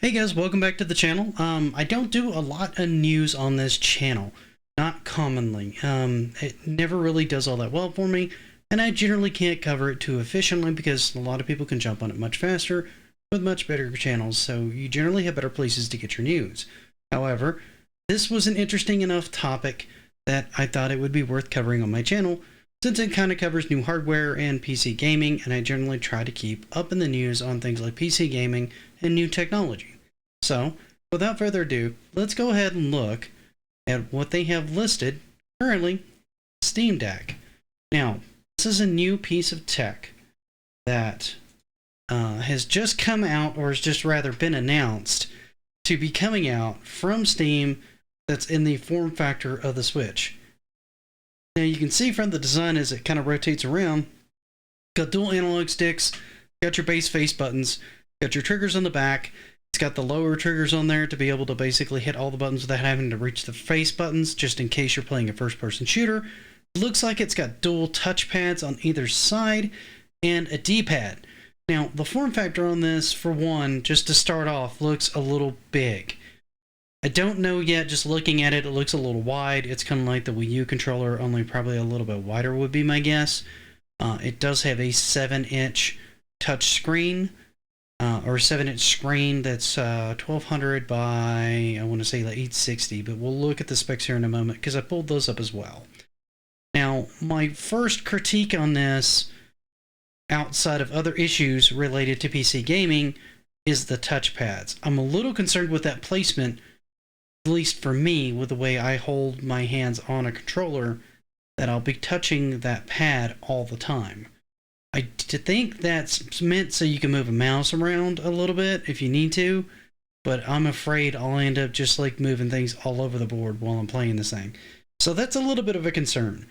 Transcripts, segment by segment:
Hey guys, welcome back to the channel. I don't do a lot of news on this channel, not commonly. It never really does all that well for me, and I generally can't cover it too efficiently because a lot of people can jump on it much faster with much better channels, so you generally have better places to get your news. However, this was an interesting enough topic that I thought it would be worth covering on my channel, since it kind of covers new hardware and PC gaming, and I generally try to keep up in the news on things like PC gaming and new technology. So, without further ado, let's go ahead and look at what they have listed currently, Steam Deck. Now, this is a new piece of tech that has just come out, or has just rather been announced to be coming out from Steam, that's in the form factor of the Switch. Now you can see from the design as it kind of rotates around, got dual analog sticks, got your base face buttons, got your triggers on the back. It's got the lower triggers on there to be able to basically hit all the buttons without having to reach the face buttons, just in case you're playing a first-person shooter. Looks like it's got dual touchpads on either side and a D-pad. Now, the form factor on this, for one, just to start off, looks a little big. I don't know yet, just looking at it, it looks a little wide. It's kind of like the Wii U controller, only probably a little bit wider would be my guess. It does have a 7-inch touch screen, or 7-inch screen that's 1200 by, I want to say like 860, but we'll look at the specs here in a moment because I pulled those up as well. Now, my first critique on this, outside of other issues related to PC gaming, is the touchpads. I'm a little concerned with that placement, at least for me, with the way I hold my hands on a controller, that I'll be touching that pad all the time. I think that's meant so you can move a mouse around a little bit if you need to, but I'm afraid I'll end up just like moving things all over the board while I'm playing this thing. So that's a little bit of a concern.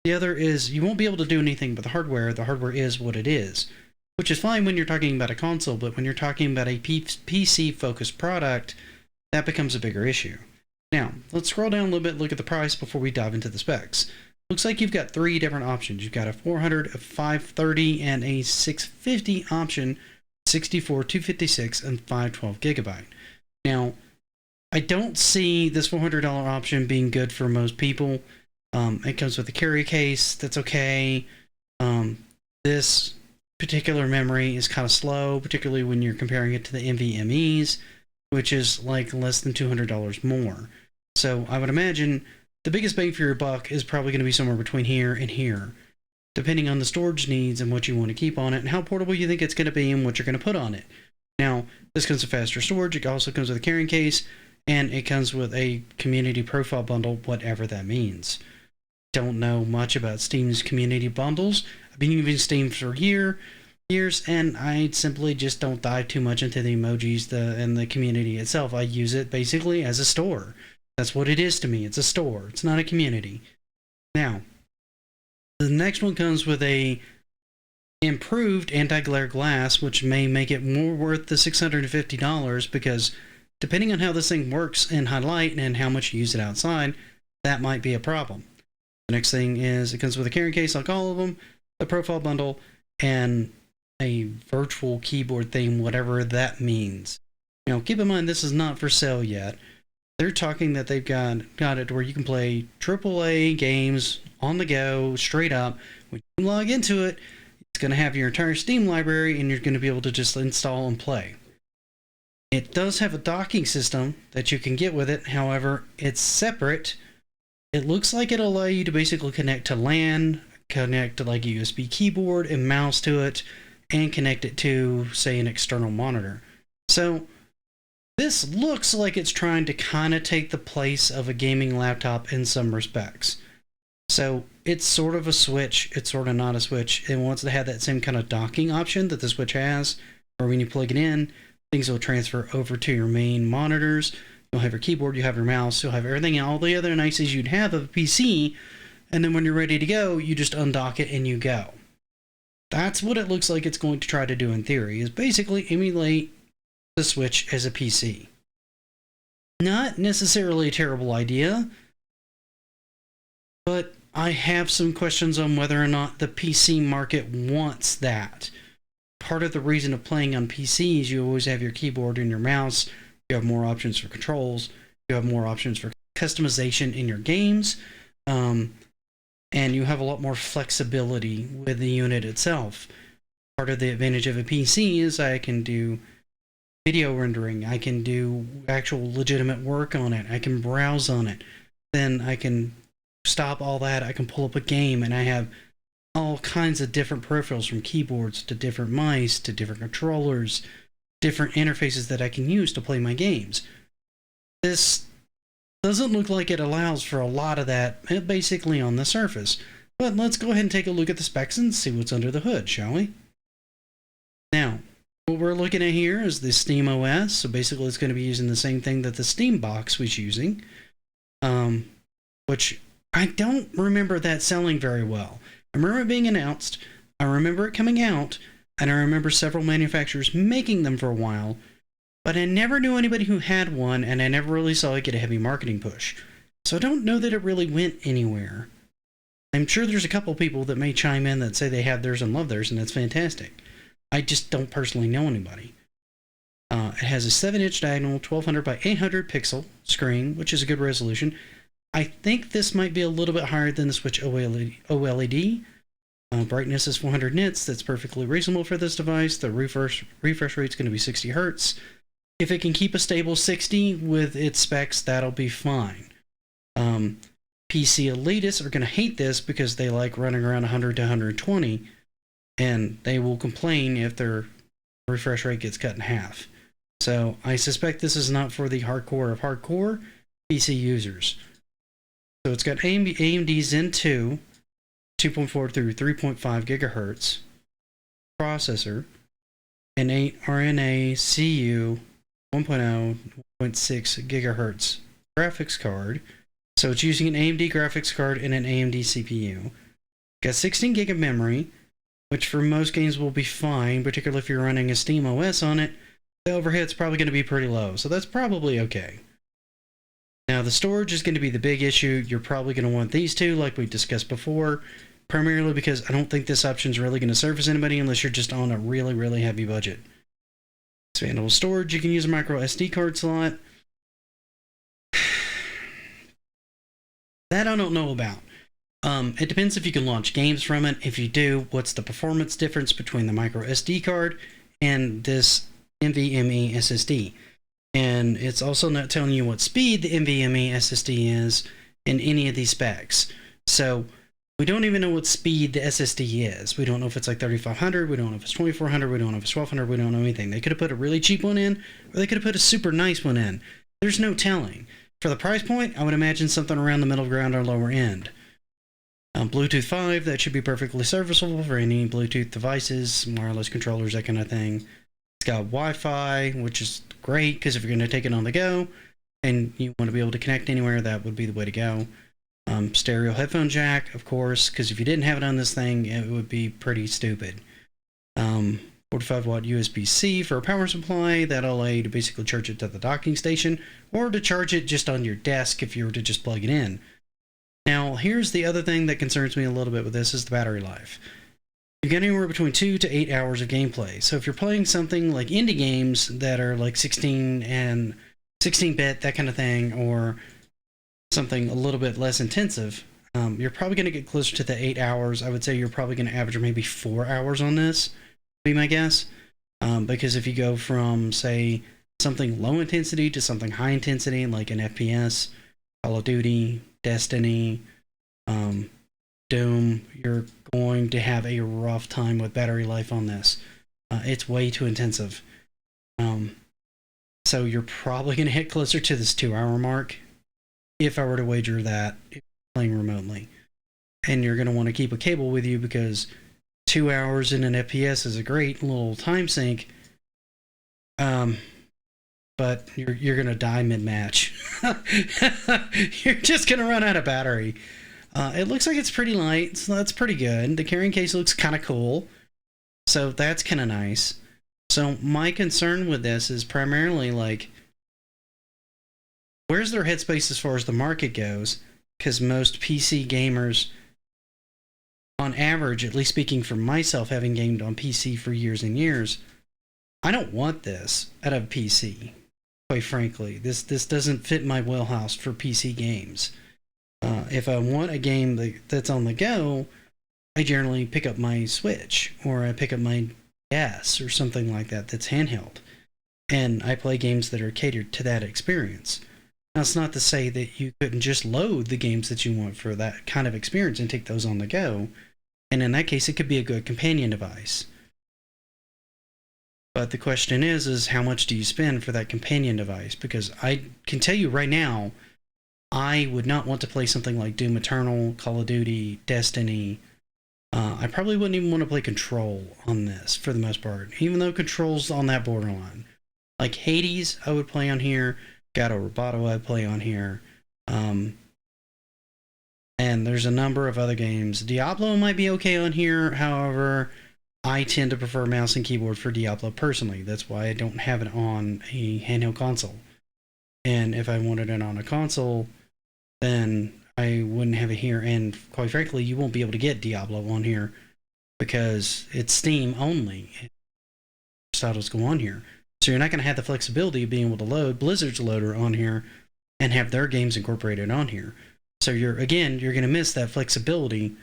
The other is you won't be able to do anything with the hardware. The hardware is what it is, which is fine when you're talking about a console, but when you're talking about a PC-focused product, that becomes a bigger issue. Now, let's scroll down a little bit, look at the price before we dive into the specs. Looks like you've got three different options. You've got a 400, a 530, and a 650 option, 64, 256, and 512 gigabyte. Now, I don't see this $400 option being good for most people. It comes with a carry case, that's okay. This particular memory is kind of slow, particularly when you're comparing it to the NVMe's, which is like less than $200 more. So I would imagine the biggest bang for your buck is probably going to be somewhere between here and here, depending on the storage needs and what you want to keep on it and how portable you think it's going to be and what you're going to put on it. Now, this comes with faster storage. It also comes with a carrying case, and it comes with a community profile bundle, whatever that means. Don't know much about Steam's community bundles. I've been using Steam for years, and I simply just don't dive too much into the emojis and the community itself. I use it basically as a store. That's what it is to me. It's a store. It's not a community. Now, the next one comes with a improved anti-glare glass, which may make it more worth the $650 because depending on how this thing works in high light and how much you use it outside, that might be a problem. The next thing is it comes with a carrying case like all of them, a profile bundle, and a virtual keyboard theme, whatever that means. Now, keep in mind, this is not for sale yet. They're talking that they've got it to where you can play AAA games on the go, straight up. When you log into it, it's going to have your entire Steam library, and you're going to be able to just install and play. It does have a docking system that you can get with it. However, it's separate. It looks like it'll allow you to basically connect to LAN, connect to like a USB keyboard and mouse to it, and connect it to, say, an external monitor. So this looks like it's trying to kind of take the place of a gaming laptop in some respects. So it's sort of a Switch, it's sort of not a Switch. It wants to have that same kind of docking option that the Switch has, where when you plug it in, things will transfer over to your main monitors. You'll have your keyboard, you'll have your mouse, you'll have everything, all the other niceties you'd have of a PC, and then when you're ready to go, you just undock it and you go. That's what it looks like it's going to try to do in theory, is basically emulate the Switch as a PC. Not necessarily a terrible idea, but I have some questions on whether or not the PC market wants that. part of the reason of playing on PCs, you always have your keyboard and your mouse. You have more options for controls. You have more options for customization in your games. And you have a lot more flexibility with the unit itself. Part of the advantage of a PC is I can do video rendering. I can do actual legitimate work on it. I can browse on it. Then I can stop all that. I can pull up a game, and I have all kinds of different peripherals, from keyboards to different mice to different controllers, different interfaces that I can use to play my games. This doesn't look like it allows for a lot of that basically on the surface. But let's go ahead and take a look at the specs and see what's under the hood, shall we? Now, what we're looking at here is the Steam OS. So basically it's going to be using the same thing that the Steam box was using, which I don't remember that selling very well. I remember it being announced, I remember it coming out, and I remember several manufacturers making them for a while, but I never knew anybody who had one, and I never really saw it get a heavy marketing push. So I don't know that it really went anywhere. I'm sure there's a couple people that may chime in that say they have theirs and love theirs, and that's fantastic. I just don't personally know anybody. It has a 7-inch diagonal, 1200 by 800 pixel screen, which is a good resolution. I think this might be a little bit higher than the Switch OLED. Brightness is 400 nits. That's perfectly reasonable for this device. The refresh rate is going to be 60 hertz. If it can keep a stable 60 with its specs, that'll be fine. PC elitists are going to hate this because they like running around 100 to 120, and they will complain if their refresh rate gets cut in half. So I suspect this is not for the hardcore of hardcore PC users. So it's got AMD Zen 2, 2.4 through 3.5 gigahertz processor, an 8 RNA CU 1.0, 1.6 gigahertz graphics card. So it's using an AMD graphics card and an AMD CPU. Got 16 gig of memory, which for most games will be fine, particularly if you're running a Steam OS on it. The overhead's probably going to be pretty low, so that's probably okay. Now, the storage is going to be the big issue. You're probably going to want these two, like we discussed before, primarily because I don't think this option is really going to service anybody unless you're just on a really, really heavy budget. Expandable storage, you can use a micro SD card slot. That I don't know about. It depends if you can launch games from it. If you do, what's the performance difference between the micro SD card and this NVMe SSD? And it's also not telling you what speed the NVMe SSD is in any of these specs. So we don't even know what speed the SSD is. We don't know if it's like 3500, we don't know if it's 2400, we don't know if it's 1200, we don't know anything. They could have put a really cheap one in, or they could have put a super nice one in. There's no telling. For the price point, I would imagine something around the middle ground or lower end. Bluetooth 5, that should be perfectly serviceable for any Bluetooth devices, wireless controllers, that kind of thing. It's got Wi-Fi, which is great, because if you're going to take it on the go and you want to be able to connect anywhere, that would be the way to go. Stereo headphone jack, of course, because if you didn't have it on this thing, it would be pretty stupid. 45 watt USB-C for a power supply. That'll allow you to basically charge it to the docking station, or to charge it just on your desk if you were to just plug it in. Now, here's the other thing that concerns me a little bit with this, is the battery life. You get anywhere between 2 to 8 hours of gameplay. So if you're playing something like indie games that are like 16-bit, that kind of thing, or something a little bit less intensive, you're probably going to get closer to the 8 hours. I would say you're probably going to average maybe 4 hours on this, would be my guess. Because if you go from, say, something low intensity to something high intensity, like an FPS, Call of Duty, Destiny, Doom, you're going to have a rough time with battery life on this. It's way too intensive. So you're probably going to hit closer to this 2-hour mark if I were to wager that if you're playing remotely. And you're going to want to keep a cable with you, because 2 hours in an FPS is a great little time sink. But you're going to die mid-match. You're just going to run out of battery. It looks like it's pretty light, so that's pretty good. The carrying case looks kind of cool, so that's kind of nice. So my concern with this is primarily, like, where's their headspace as far as the market goes? Because most PC gamers on average, at least speaking for myself, having gamed on PC for years and years, I don't want this out of PC. Quite frankly, this doesn't fit my wheelhouse for PC games. If I want a game that's on the go, I generally pick up my Switch, or I pick up my DS or something like that that's handheld, and I play games that are catered to that experience. Now, it's not to say that you couldn't just load the games that you want for that kind of experience and take those on the go, and in that case, it could be a good companion device. But the question is how much do you spend for that companion device? Because I can tell you right now, I would not want to play something like Doom Eternal, Call of Duty, Destiny. I probably wouldn't even want to play Control on this for the most part, even though Control's on that borderline. Like Hades, I would play on here. Gato Roboto, I'd play on here. And there's a number of other games. Diablo might be okay on here. However, I tend to prefer mouse and keyboard for Diablo personally. That's why I don't have it on a handheld console. And if I wanted it on a console, then I wouldn't have it here. And quite frankly, you won't be able to get Diablo on here because it's Steam only. Titles go on here. So you're not going to have the flexibility of being able to load Blizzard's loader on here and have their games incorporated on here. So you're going to miss that flexibility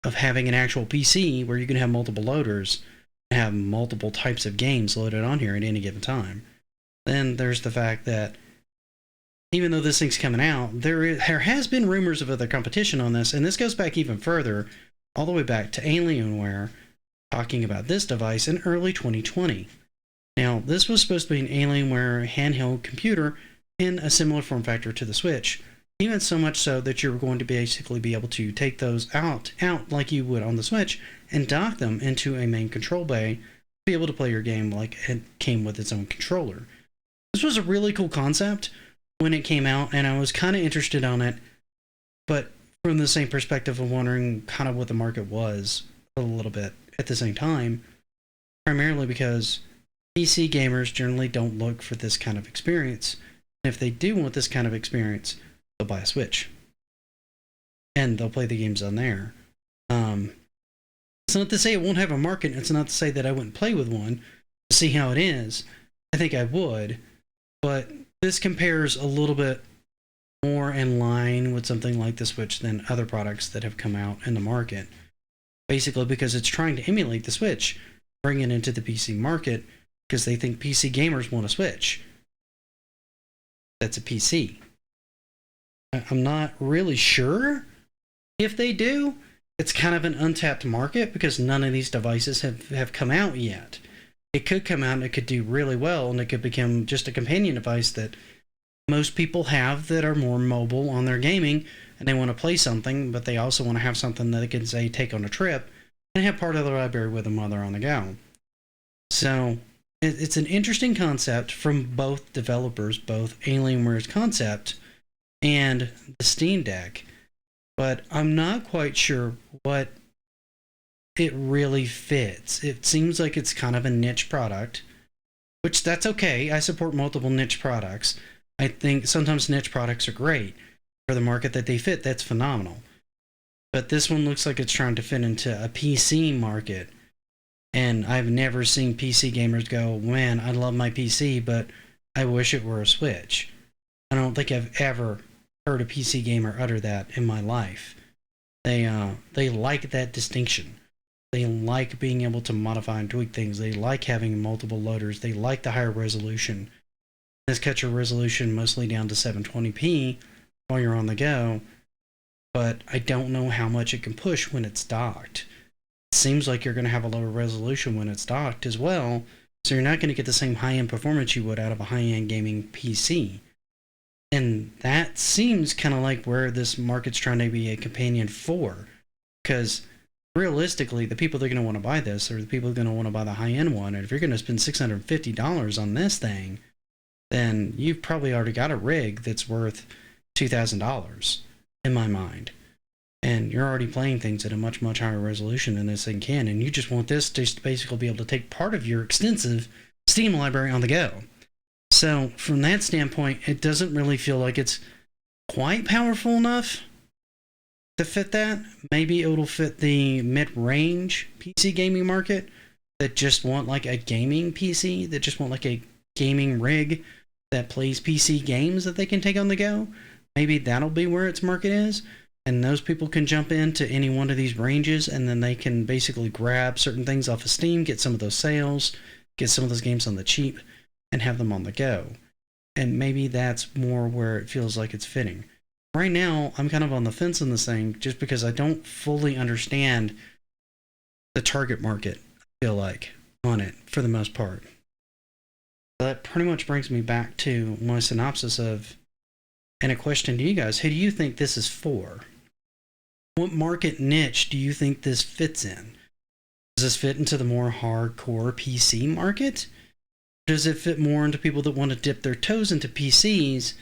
of having an actual PC where you can have multiple loaders and have multiple types of games loaded on here at any given time. Then there's the fact that even though this thing's coming out, there has been rumors of other competition on this, and this goes back even further, all the way back to Alienware talking about this device in early 2020. Now, this was supposed to be an Alienware handheld computer in a similar form factor to the Switch, even so much so that you were going to basically be able to take those out like you would on the Switch and dock them into a main control bay to be able to play your game like it came with its own controller. This was a really cool concept when it came out, and I was kind of interested on it, but from the same perspective of wondering kind of what the market was a little bit at the same time, primarily because PC gamers generally don't look for this kind of experience. And if they do want this kind of experience, they'll buy a Switch. And they'll play the games on there. It's not to say it won't have a market. It's not to say that I wouldn't play with one to see how it is. I think I would. But this compares a little bit more in line with something like the Switch than other products that have come out in the market. Basically because it's trying to emulate the Switch, bring it into the PC market, because they think PC gamers want a Switch. That's a PC. I'm not really sure if they do. It's kind of an untapped market because none of these devices have come out yet. It could come out and it could do really well, and it could become just a companion device that most people have that are more mobile on their gaming, and they want to play something, but they also want to have something that they can, say, take on a trip and have part of their library with them while they're on the go. So it's an interesting concept from both developers, both Alienware's concept and the Steam Deck, but I'm not quite sure what it really fits. It seems like it's kind of a niche product, which that's okay. I support multiple niche products. I think sometimes niche products are great. For the market that they fit, that's phenomenal. But this one looks like it's trying to fit into a PC market. And I've never seen PC gamers go, man, I love my PC, but I wish it were a Switch. I don't think I've ever heard a PC gamer utter that in my life. They like that distinction. They like being able to modify and tweak things. They like having multiple loaders. They like the higher resolution. This cuts your resolution mostly down to 720p while you're on the go, but I don't know how much it can push when it's docked. It seems like you're going to have a lower resolution when it's docked as well, so you're not going to get the same high-end performance you would out of a high-end gaming PC. And that seems kind of like where this market's trying to be a companion for, because realistically, the people that are going to want to buy this are the people that are going to want to buy the high-end one, and if you're going to spend $650 on this thing, then you've probably already got a rig that's worth $2,000 in my mind. And you're already playing things at a much, much higher resolution than this thing can, and you just want this to basically be able to take part of your extensive Steam library on the go. So from that standpoint, it doesn't really feel like it's quite powerful enough to fit that. Maybe it'll fit the mid-range PC gaming market that just want like a gaming PC, that just want like a gaming rig that plays PC games that they can take on the go. Maybe that'll be where its market is. And those people can jump into any one of these ranges, and then they can basically grab certain things off of Steam, get some of those sales, get some of those games on the cheap, and have them on the go. And maybe that's more where it feels like it's fitting. Right now, I'm kind of on the fence on this thing just because I don't fully understand the target market, I feel like, on it for the most part. That pretty much brings me back to my synopsis of, and a question to you guys, who do you think this is for? What market niche do you think this fits in? Does this fit into the more hardcore PC market? Does it fit more into people that want to dip their toes into PCs,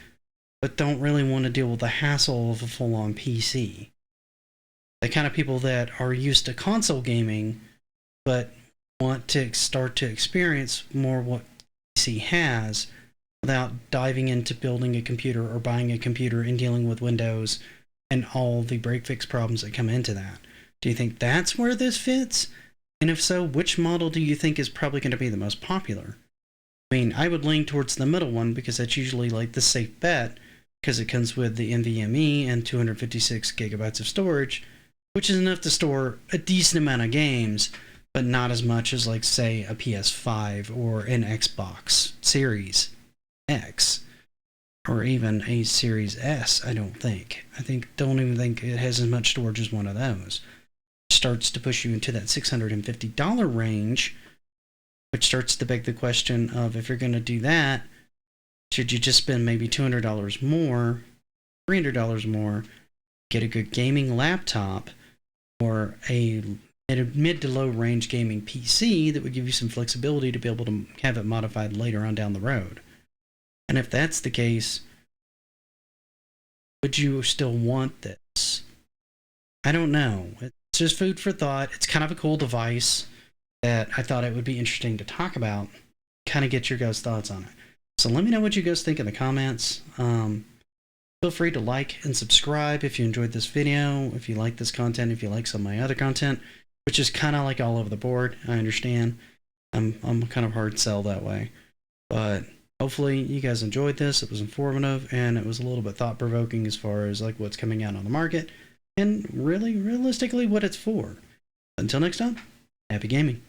but don't really want to deal with the hassle of a full-on PC? The kind of people that are used to console gaming, but want to start to experience more what PC has without diving into building a computer or buying a computer and dealing with Windows and all the break-fix problems that come into that. Do you think that's where this fits? And if so, which model do you think is probably going to be the most popular? I mean, I would lean towards the middle one because that's usually like the safe bet, because it comes with the NVMe and 256 gigabytes of storage, which is enough to store a decent amount of games, but not as much as, like, say, a PS5 or an Xbox Series X. Or even a Series S, I don't think. Don't even think it has as much storage as one of those. It starts to push you into that $650 range, which starts to beg the question of, if you're going to do that, should you just spend maybe $200 more, $300 more, get a good gaming laptop, or a mid to low range gaming PC that would give you some flexibility to be able to have it modified later on down the road? And if that's the case, would you still want this? I don't know. It's just food for thought. It's kind of a cool device that I thought it would be interesting to talk about, kind of get your guys' thoughts on it. So let me know what you guys think in the comments. Feel free to like and subscribe if you enjoyed this video, if you like this content, if you like some of my other content, which is kind of like all over the board. I understand. I'm kind of hard sell that way. But hopefully you guys enjoyed this. It was informative, and it was a little bit thought-provoking as far as like what's coming out on the market and really realistically what it's for. Until next time, happy gaming.